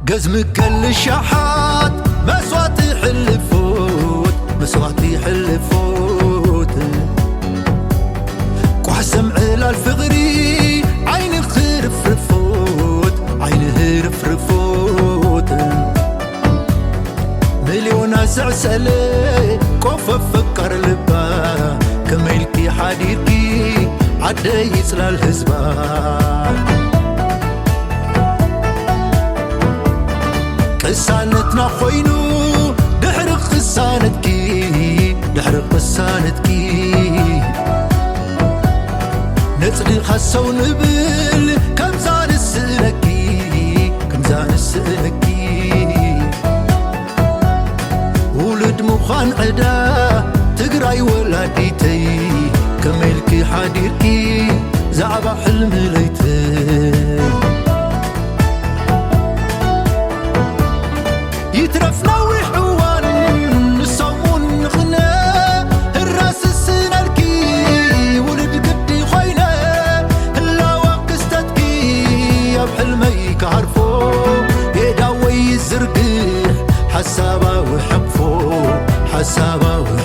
قزم كل الشحات مسواتي حلفوت مسواتي حلفوت قحسم على الفغري عين خرف رفوت عين هرف رفوت مليون سعسلي قف فكر لبا كميلكي حديركي عدي يصلى الهزبان قسانتنا خوينو دحرق قسانتكي دحرق قسانتكي نصدق خسو نبل كم زان السلكي كم زان السلكي ولد مخان عدا تقراي ولاديتي كملكي حديركي زعبا حلم ليتي يترفنا ويحوان نصومون نغنى الراس السنالكي ولد قدي خوينا هلا وقستتكي يا بحلمي كعرفو يداوي الزرقح حسابا وحقفو حسابا